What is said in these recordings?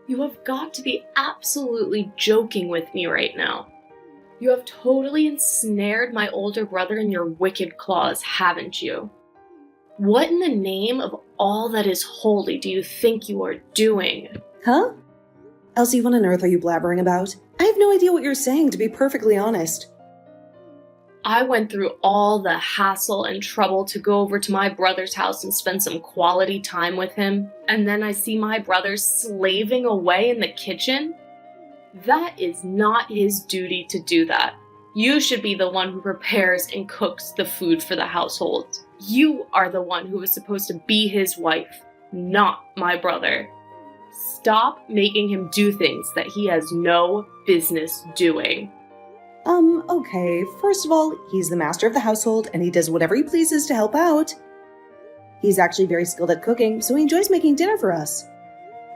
You have got to be absolutely joking with me right now. You have totally ensnared my older brother in your wicked claws, haven't you? What in the name of all that is holy do you think you are doing? Huh? Elsie, what on earth are you blabbering about? I have no idea what you're saying, to be perfectly honest. I went through all the hassle and trouble to go over to my brother's house and spend some quality time with him, and then I see my brother slaving away in the kitchen? That is not his duty to do that. You should be the one who prepares and cooks the food for the household. You are the one who is supposed to be his wife, not my brother. Stop making him do things that he has no business doing. Okay. First of all, he's the master of the household, and he does whatever he pleases to help out. He's actually very skilled at cooking, so he enjoys making dinner for us.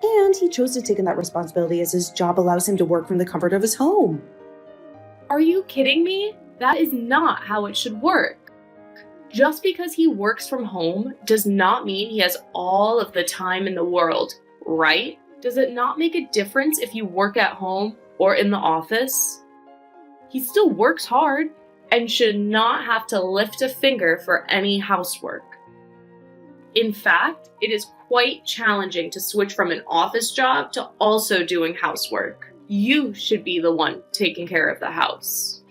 And he chose to take on that responsibility as his job allows him to work from the comfort of his home. Are you kidding me? That is not how it should work. Just because he works from home does not mean he has all of the time in the world, right? Does it not make a difference if you work at home or in the office? He still works hard and should not have to lift a finger for any housework. In fact, it is quite challenging to switch from an office job to also doing housework. You should be the one taking care of the house.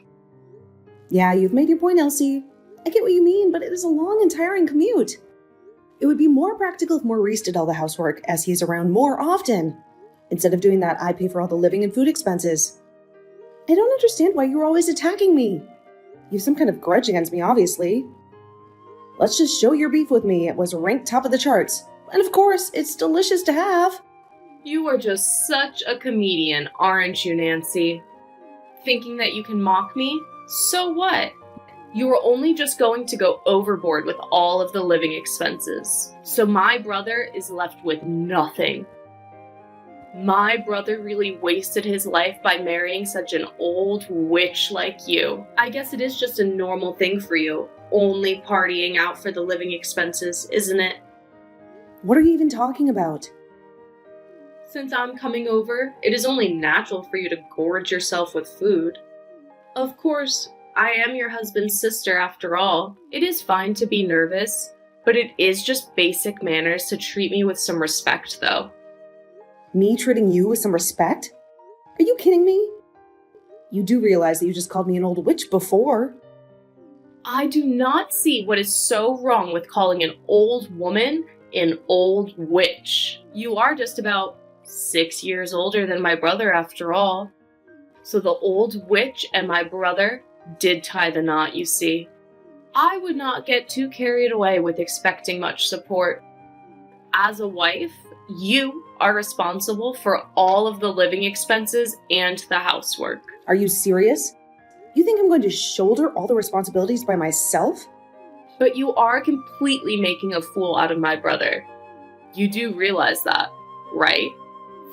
Yeah, you've made your point, Elsie. I get what you mean, but it is a long and tiring commute. It would be more practical if Maurice did all the housework, as he is around more often. Instead of doing that, I pay for all the living and food expenses. I don't understand why you're always attacking me. You have some kind of grudge against me, obviously. Let's just show your beef with me. It was ranked top of the charts. And of course, it's delicious to have. You are just such a comedian, aren't you, Nancy? Thinking that you can mock me? So what? You are only just going to go overboard with all of the living expenses. So my brother is left with nothing. My brother really wasted his life by marrying such an old witch like you. I guess it is just a normal thing for you, only partying out for the living expenses, isn't it? What are you even talking about? Since I'm coming over, it is only natural for you to gorge yourself with food. Of course, I am your husband's sister after all. It is fine to be nervous, but it is just basic manners to treat me with some respect, though. Me treating you with some respect? Are you kidding me? You do realize that you just called me an old witch before. I do not see what is so wrong with calling an old woman an old witch. You are just about 6 years older than my brother after all. So the old witch and my brother did tie the knot, you see. I would not get too carried away with expecting much support. As a wife, you are responsible for all of the living expenses and the housework. Are you serious? You think I'm going to shoulder all the responsibilities by myself? But you are completely making a fool out of my brother. You do realize that, right?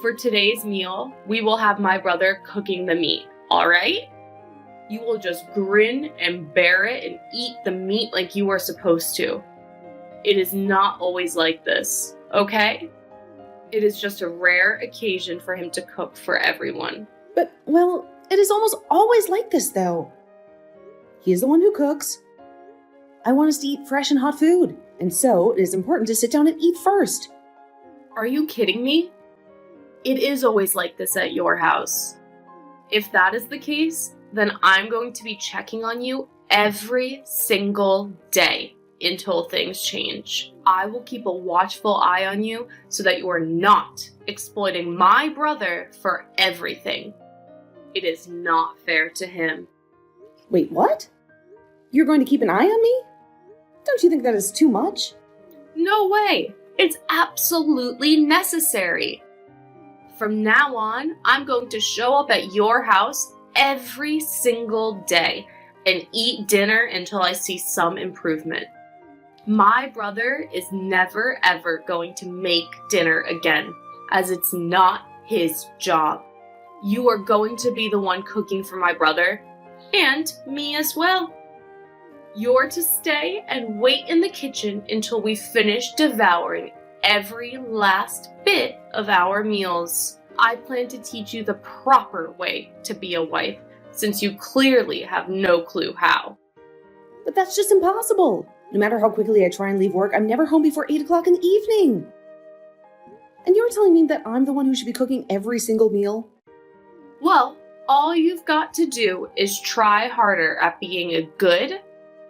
For today's meal, we will have my brother cooking the meat, all right? You will just grin and bear it and eat the meat like you are supposed to. It is not always like this, okay? It is just a rare occasion for him to cook for everyone. But, well, it is almost always like this, though. He is the one who cooks. I want us to eat fresh and hot food, and so it is important to sit down and eat first. Are you kidding me? It is always like this at your house. If that is the case, then I'm going to be checking on you every single day until things change. I will keep a watchful eye on you so that you are not exploiting my brother for everything. It is not fair to him. Wait, what? You're going to keep an eye on me? Don't you think that is too much? No way! It's absolutely necessary. From now on, I'm going to show up at your house every single day and eat dinner until I see some improvement. My brother is never ever going to make dinner again, as it's not his job. You are going to be the one cooking for my brother, and me as well. You're to stay and wait in the kitchen until we finish devouring every last bit of our meals. I plan to teach you the proper way to be a wife, since you clearly have no clue how. But that's just impossible. No matter how quickly I try and leave work, I'm never home before 8 o'clock in the evening. And you're telling me that I'm the one who should be cooking every single meal? Well, all you've got to do is try harder at being a good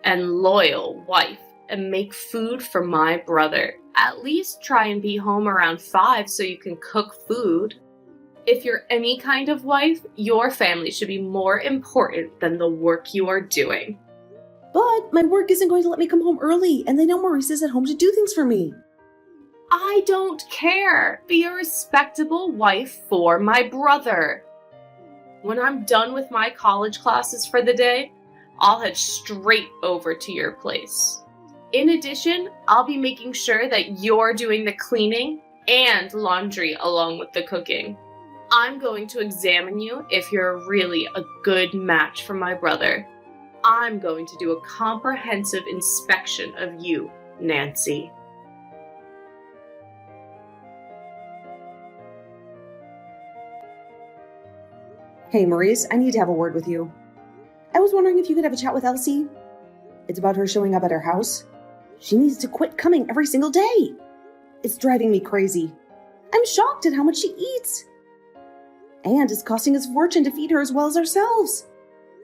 and loyal wife and make food for my brother. At least try and be home around 5 so you can cook food. If you're any kind of wife, your family should be more important than the work you are doing. But my work isn't going to let me come home early, and they know Maurice is at home to do things for me. I don't care. Be a respectable wife for my brother. When I'm done with my college classes for the day, I'll head straight over to your place. In addition, I'll be making sure that you're doing the cleaning and laundry along with the cooking. I'm going to examine you if you're really a good match for my brother. I'm going to do a comprehensive inspection of you, Nancy. Hey, Maurice, I need to have a word with you. I was wondering if you could have a chat with Elsie. It's about her showing up at our house. She needs to quit coming every single day. It's driving me crazy. I'm shocked at how much she eats. And it's costing us a fortune to feed her as well as ourselves.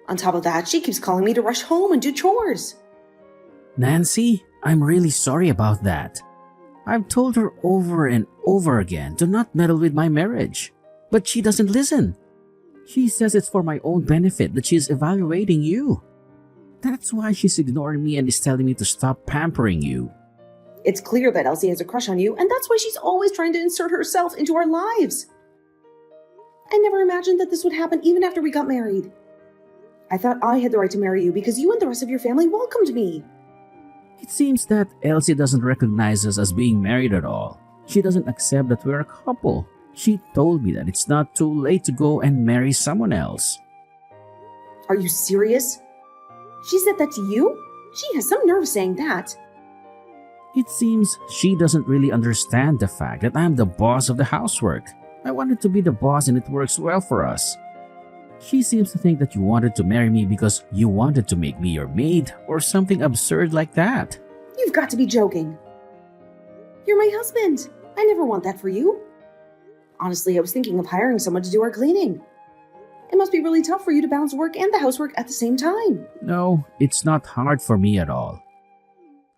On top of that, she keeps calling me to rush home and do chores. Nancy, I'm really sorry about that. I've told her over and over again to not meddle with my marriage, but she doesn't listen. She says it's for my own benefit that she's evaluating you. That's why she's ignoring me and is telling me to stop pampering you. It's clear that Elsie has a crush on you, and that's why she's always trying to insert herself into our lives. I never imagined that this would happen even after we got married. I thought I had the right to marry you because you and the rest of your family welcomed me. It seems that Elsie doesn't recognize us as being married at all. She doesn't accept that we're a couple. She told me that it's not too late to go and marry someone else. Are you serious? She said that to you? She has some nerve saying that. It seems she doesn't really understand the fact that I'm the boss of the housework. I wanted to be the boss and it works well for us. She seems to think that you wanted to marry me because you wanted to make me your maid or something absurd like that. You've got to be joking. You're my husband. I never want that for you. Honestly, I was thinking of hiring someone to do our cleaning. It must be really tough for you to balance work and the housework at the same time. No, it's not hard for me at all.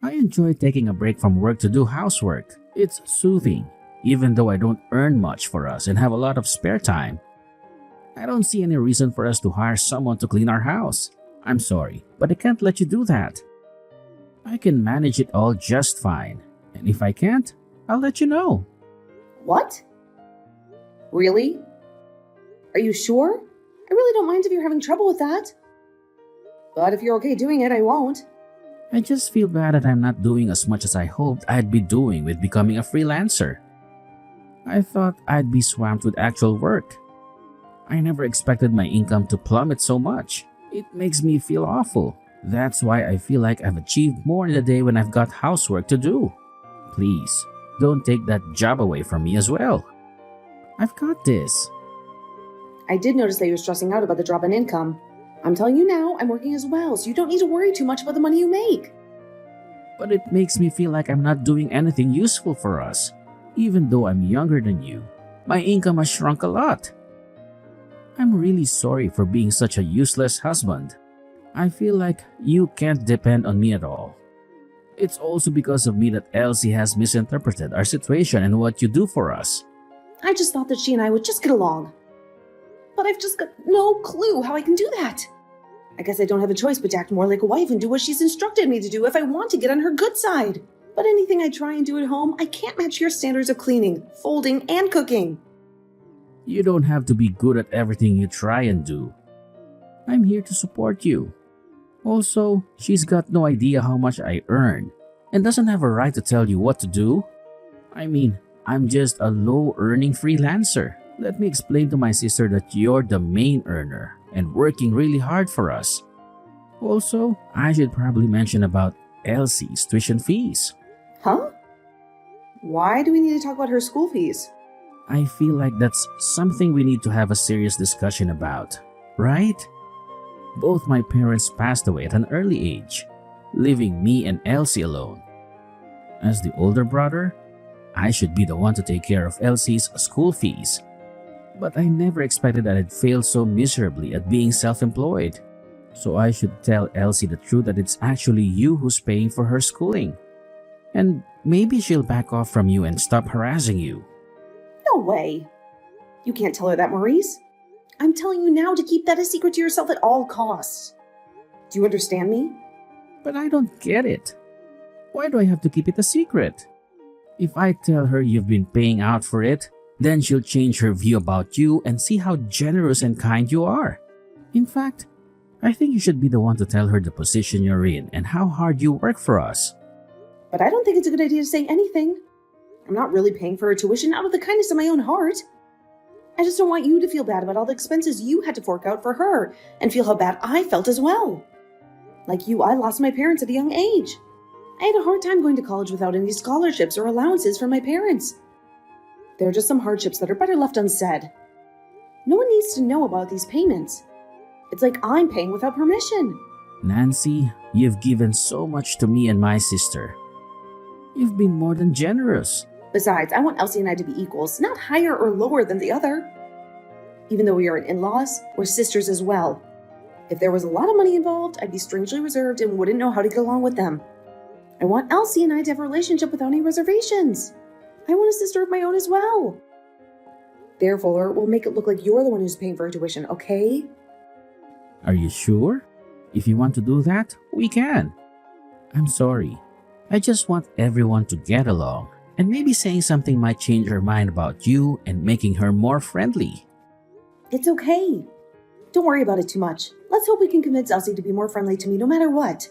I enjoy taking a break from work to do housework. It's soothing, even though I don't earn much for us and have a lot of spare time. I don't see any reason for us to hire someone to clean our house. I'm sorry, but I can't let you do that. I can manage it all just fine, and if I can't, I'll let you know. What? Really? Are you sure? I really don't mind if you're having trouble with that. But if you're okay doing it, I won't. I just feel bad that I'm not doing as much as I hoped I'd be doing with becoming a freelancer. I thought I'd be swamped with actual work. I never expected my income to plummet so much. It makes me feel awful. That's why I feel like I've achieved more in the day when I've got housework to do. Please, don't take that job away from me as well. I've got this. I did notice that you're stressing out about the drop in income. I'm telling you now, I'm working as well, so you don't need to worry too much about the money you make. But it makes me feel like I'm not doing anything useful for us. Even though I'm younger than you, my income has shrunk a lot. I'm really sorry for being such a useless husband. I feel like you can't depend on me at all. It's also because of me that Elsie has misinterpreted our situation and what you do for us. I just thought that she and I would just get along. But I've just got no clue how I can do that. I guess I don't have a choice but to act more like a wife and do what she's instructed me to do if I want to get on her good side. But anything I try and do at home, I can't match your standards of cleaning, folding, and cooking. You don't have to be good at everything you try and do. I'm here to support you. Also, she's got no idea how much I earn and doesn't have a right to tell you what to do. I mean, I'm just a low-earning freelancer. Let me explain to my sister that you're the main earner and working really hard for us. Also, I should probably mention about Elsie's tuition fees. Huh? Why do we need to talk about her school fees? I feel like that's something we need to have a serious discussion about, right? Both my parents passed away at an early age, leaving me and Elsie alone. As the older brother, I should be the one to take care of Elsie's school fees. But I never expected that I'd fail so miserably at being self-employed. So I should tell Elsie the truth that it's actually you who's paying for her schooling. And maybe she'll back off from you and stop harassing you. No way. You can't tell her that, Maurice. I'm telling you now to keep that a secret to yourself at all costs. Do you understand me? But I don't get it. Why do I have to keep it a secret? If I tell her you've been paying out for it, then she'll change her view about you and see how generous and kind you are. In fact, I think you should be the one to tell her the position you're in and how hard you work for us. But I don't think it's a good idea to say anything. I'm not really paying for her tuition out of the kindness of my own heart. I just don't want you to feel bad about all the expenses you had to fork out for her and feel how bad I felt as well. Like you, I lost my parents at a young age. I had a hard time going to college without any scholarships or allowances from my parents. There are just some hardships that are better left unsaid. No one needs to know about these payments. It's like I'm paying without permission. Nancy, you've given so much to me and my sister. You've been more than generous. Besides, I want Elsie and I to be equals, not higher or lower than the other. Even though we are in-laws, we're sisters as well. If there was a lot of money involved, I'd be strangely reserved and wouldn't know how to get along with them. I want Elsie and I to have a relationship without any reservations. I want a sister of my own as well. Therefore, we'll make it look like you're the one who's paying for her tuition, okay? Are you sure? If you want to do that, we can. I'm sorry. I just want everyone to get along. And maybe saying something might change her mind about you and making her more friendly. It's okay. Don't worry about it too much. Let's hope we can convince Elsie to be more friendly to me no matter what.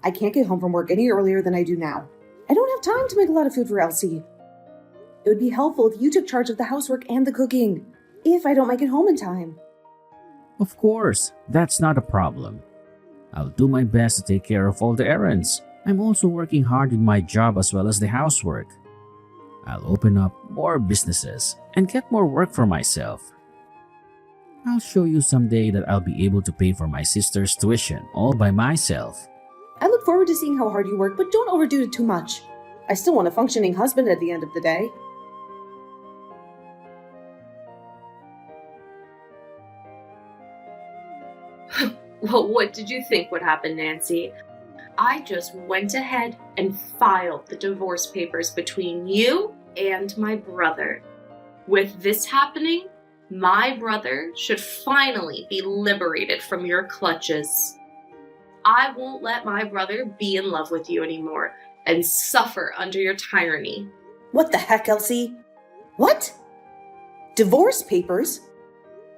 I can't get home from work any earlier than I do now. I don't have time to make a lot of food for Elsie. It would be helpful if you took charge of the housework and the cooking, if I don't make it home in time. Of course, that's not a problem. I'll do my best to take care of all the errands. I'm also working hard in my job as well as the housework. I'll open up more businesses and get more work for myself. I'll show you someday that I'll be able to pay for my sister's tuition all by myself. I look forward to seeing how hard you work, but don't overdo it too much. I still want a functioning husband at the end of the day. Well, what did you think would happen, Nancy? I just went ahead and filed the divorce papers between you and my brother. With this happening, my brother should finally be liberated from your clutches. I won't let my brother be in love with you anymore and suffer under your tyranny. What the heck, Elsie? What? Divorce papers?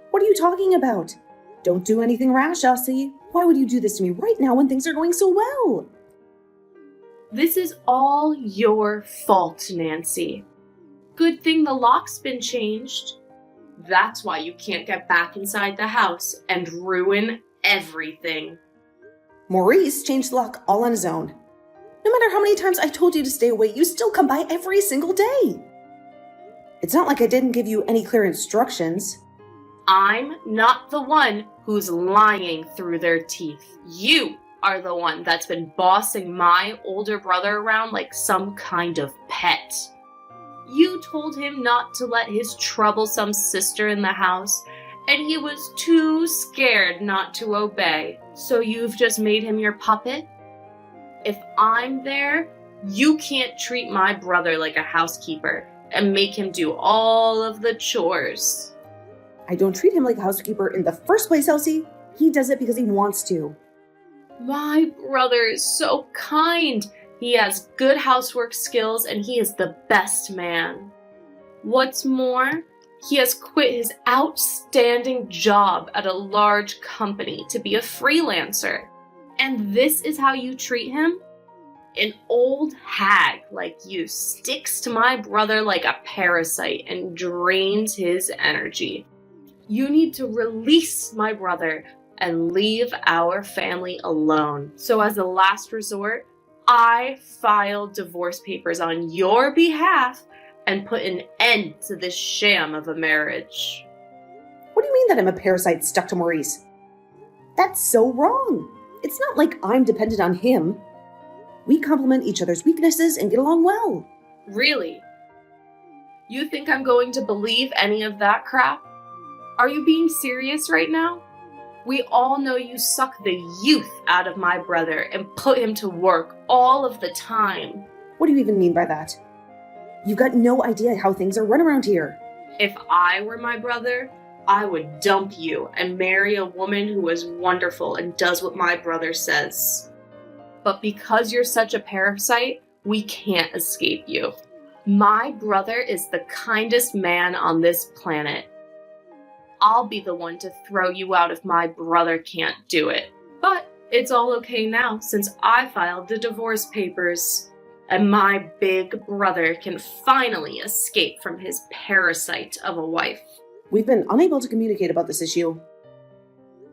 What are you talking about? Don't do anything rash, Elsie. Why would you do this to me right now when things are going so well? This is all your fault, Nancy. Good thing the lock's been changed. That's why you can't get back inside the house and ruin everything. Maurice changed the lock all on his own. No matter how many times I told you to stay away, you still come by every single day. It's not like I didn't give you any clear instructions. I'm not the one who's lying through their teeth. You are the one that's been bossing my older brother around like some kind of pet. You told him not to let his troublesome sister in the house, and he was too scared not to obey. So you've just made him your puppet? If I'm there, you can't treat my brother like a housekeeper and make him do all of the chores. I don't treat him like a housekeeper in the first place, Elsie. He does it because he wants to. My brother is so kind. He has good housework skills and he is the best man. What's more, he has quit his outstanding job at a large company to be a freelancer. And this is how you treat him? An old hag like you sticks to my brother like a parasite and drains his energy. You need to release my brother and leave our family alone. So as a last resort, I filed divorce papers on your behalf and put an end to this sham of a marriage. What do you mean that I'm a parasite stuck to Maurice? That's so wrong. It's not like I'm dependent on him. We complement each other's weaknesses and get along well. Really? You think I'm going to believe any of that crap? Are you being serious right now? We all know you suck the youth out of my brother and put him to work all of the time. What do you even mean by that? You've got no idea how things are run around here. If I were my brother, I would dump you and marry a woman who is wonderful and does what my brother says. But because you're such a parasite, we can't escape you. My brother is the kindest man on this planet. I'll be the one to throw you out if my brother can't do it. But it's all okay now since I filed the divorce papers. And my big brother can finally escape from his parasite of a wife. We've been unable to communicate about this issue.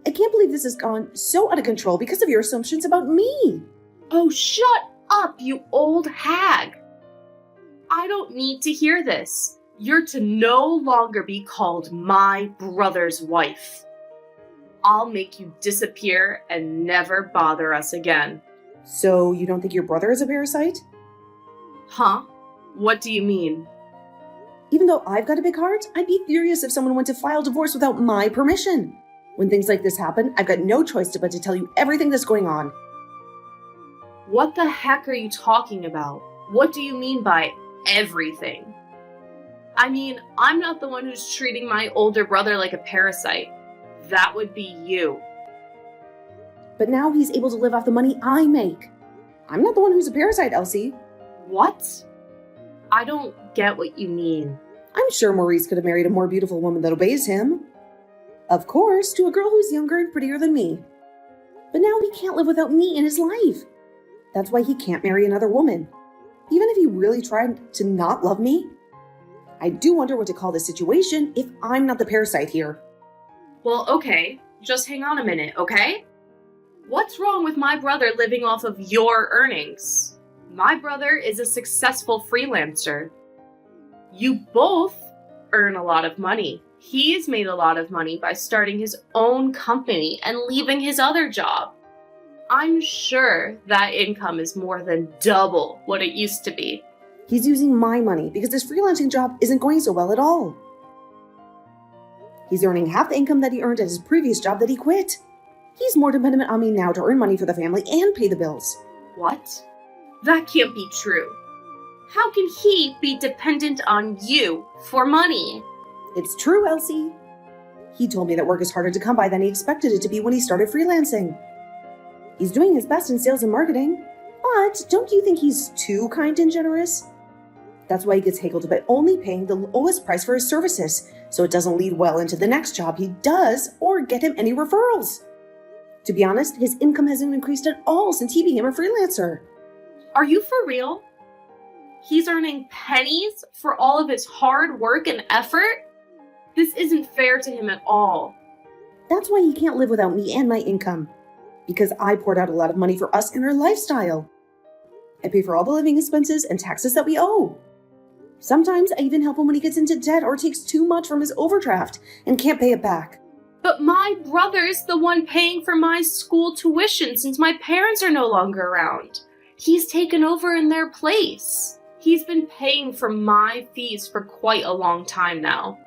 I can't believe this has gone so out of control because of your assumptions about me. Oh, shut up, you old hag. I don't need to hear this. You're to no longer be called my brother's wife. I'll make you disappear and never bother us again. So you don't think your brother is a parasite? Huh? What do you mean? Even though I've got a big heart, I'd be furious if someone went to file divorce without my permission. When things like this happen, I've got no choice but to tell you everything that's going on. What the heck are you talking about? What do you mean by everything? I mean, I'm not the one who's treating my older brother like a parasite. That would be you. But now he's able to live off the money I make. I'm not the one who's a parasite, Elsie. What? I don't get what you mean. I'm sure Maurice could have married a more beautiful woman that obeys him. Of course, to a girl who's younger and prettier than me. But now he can't live without me in his life. That's why he can't marry another woman. Even if he really tried to not love me, I do wonder what to call this situation if I'm not the parasite here. Well, okay. Just hang on a minute, okay? What's wrong with my brother living off of your earnings? My brother is a successful freelancer. You both earn a lot of money. He's made a lot of money by starting his own company and leaving his other job. I'm sure that income is more than double what it used to be. He's using my money because this freelancing job isn't going so well at all. He's earning half the income that he earned at his previous job that he quit. He's more dependent on me now to earn money for the family and pay the bills. What? That can't be true. How can he be dependent on you for money? It's true, Elsie. He told me that work is harder to come by than he expected it to be when he started freelancing. He's doing his best in sales and marketing, but don't you think he's too kind and generous? That's why he gets haggled about only paying the lowest price for his services, so it doesn't lead well into the next job he does or get him any referrals. To be honest, his income hasn't increased at all since he became a freelancer. Are you for real? He's earning pennies for all of his hard work and effort? This isn't fair to him at all. That's why he can't live without me and my income. Because I poured out a lot of money for us and our lifestyle. I pay for all the living expenses and taxes that we owe. Sometimes I even help him when he gets into debt or takes too much from his overdraft and can't pay it back. But my brother's the one paying for my school tuition since my parents are no longer around. He's taken over in their place. He's been paying for my fees for quite a long time now.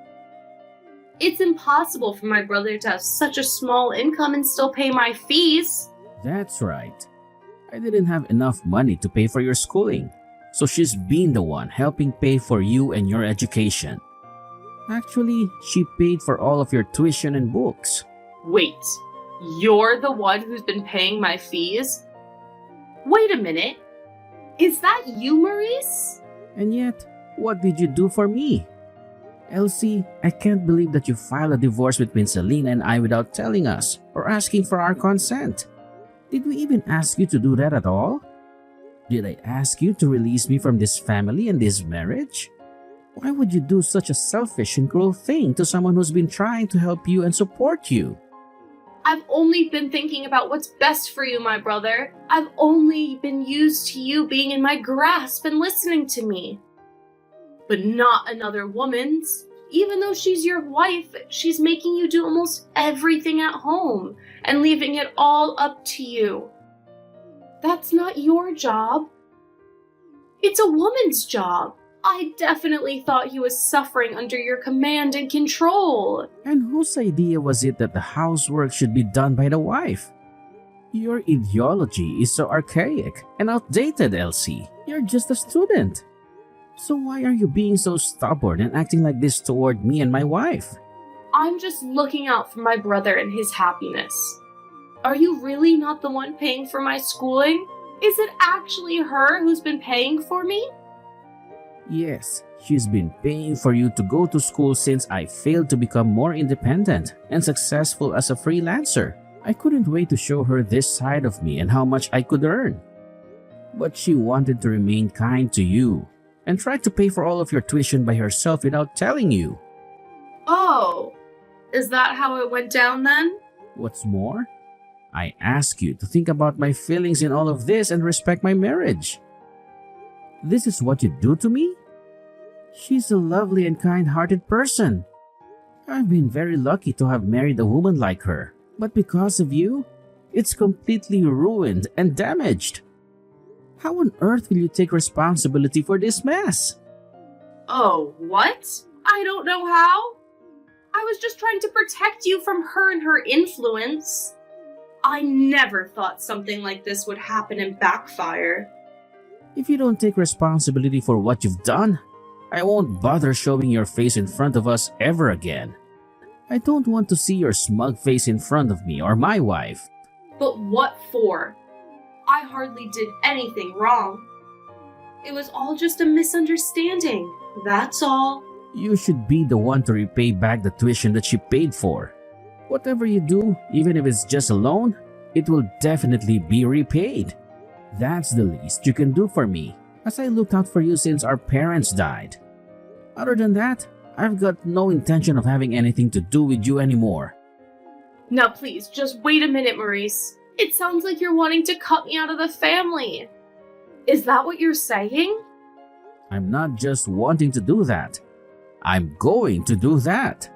It's impossible for my brother to have such a small income and still pay my fees. That's right. I didn't have enough money to pay for your schooling, so she's been the one helping pay for you and your education. Actually, she paid for all of your tuition and books. Wait, you're the one who's been paying my fees? Wait a minute. Is that you, Maurice? And yet, what did you do for me? Elsie, I can't believe that you filed a divorce between Selena and I without telling us or asking for our consent. Did we even ask you to do that at all? Did I ask you to release me from this family and this marriage? Why would you do such a selfish and cruel thing to someone who's been trying to help you and support you? I've only been thinking about what's best for you, my brother. I've only been used to you being in my grasp and listening to me. but not another woman's. Even though she's your wife, she's making you do almost everything at home and leaving it all up to you. That's not your job. It's a woman's job. I definitely thought he was suffering under your command and control. And whose idea was it that the housework should be done by the wife? Your ideology is so archaic and outdated, Elsie. You're just a student. So why are you being so stubborn and acting like this toward me and my wife? I'm just looking out for my brother and his happiness. Are you really not the one paying for my schooling? Is it actually her who's been paying for me? Yes, she's been paying for you to go to school since I failed to become more independent and successful as a freelancer. I couldn't wait to show her this side of me and how much I could earn. But she wanted to remain kind to you and tried to pay for all of your tuition by herself without telling you. Oh, is that how it went down then? What's more, I ask you to think about my feelings in all of this and respect my marriage. This is what you do to me? She's a lovely and kind-hearted person. I've been very lucky to have married a woman like her, but because of you, it's completely ruined and damaged. How on earth will you take responsibility for this mess? Oh, what? I don't know how. I was just trying to protect you from her and her influence. I never thought something like this would happen and backfire. If you don't take responsibility for what you've done, I won't bother showing your face in front of us ever again. I don't want to see your smug face in front of me or my wife. But what for? I hardly did anything wrong. It was all just a misunderstanding, that's all. You should be the one to repay back the tuition that she paid for. Whatever you do, even if it's just a loan, it will definitely be repaid. That's the least you can do for me, as I looked out for you since our parents died. Other than that, I've got no intention of having anything to do with you anymore. Now please, just wait a minute, Maurice. It sounds like you're wanting to cut me out of the family. Is that what you're saying? I'm not just wanting to do that. I'm going to do that.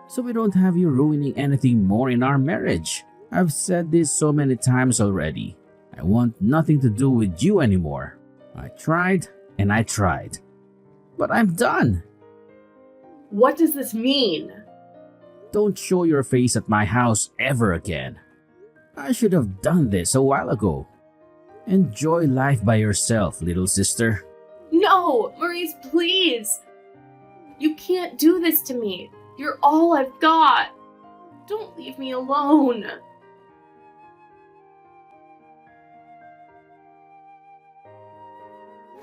So we don't have you ruining anything more in our marriage. I've said this so many times already. I want nothing to do with you anymore. I tried and I tried. But I'm done. What does this mean? Don't show your face at my house ever again. I should have done this a while ago. Enjoy life by yourself, little sister. No, Maurice, please. You can't do this to me. You're all I've got. Don't leave me alone.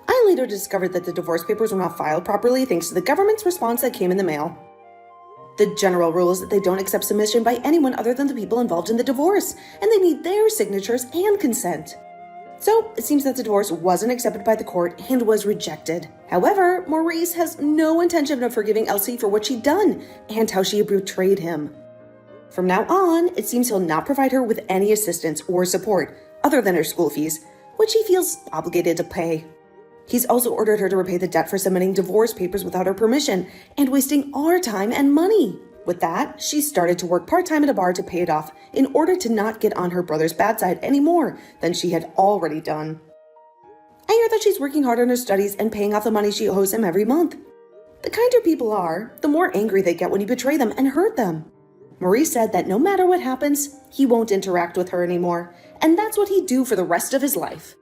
I later discovered that the divorce papers were not filed properly thanks to the government's response that came in the mail. The general rule is that they don't accept submission by anyone other than the people involved in the divorce, and they need their signatures and consent. So, it seems that the divorce wasn't accepted by the court and was rejected. However, Maurice has no intention of forgiving Elsie for what she'd done and how she betrayed him. From now on, it seems he'll not provide her with any assistance or support other than her school fees, which he feels obligated to pay. He's also ordered her to repay the debt for submitting divorce papers without her permission and wasting our time and money. With that, she started to work part-time at a bar to pay it off in order to not get on her brother's bad side any more than she had already done. I hear that she's working hard on her studies and paying off the money she owes him every month. The kinder people are, the more angry they get when you betray them and hurt them. Maurice said that no matter what happens, he won't interact with her anymore, and that's what he'd do for the rest of his life.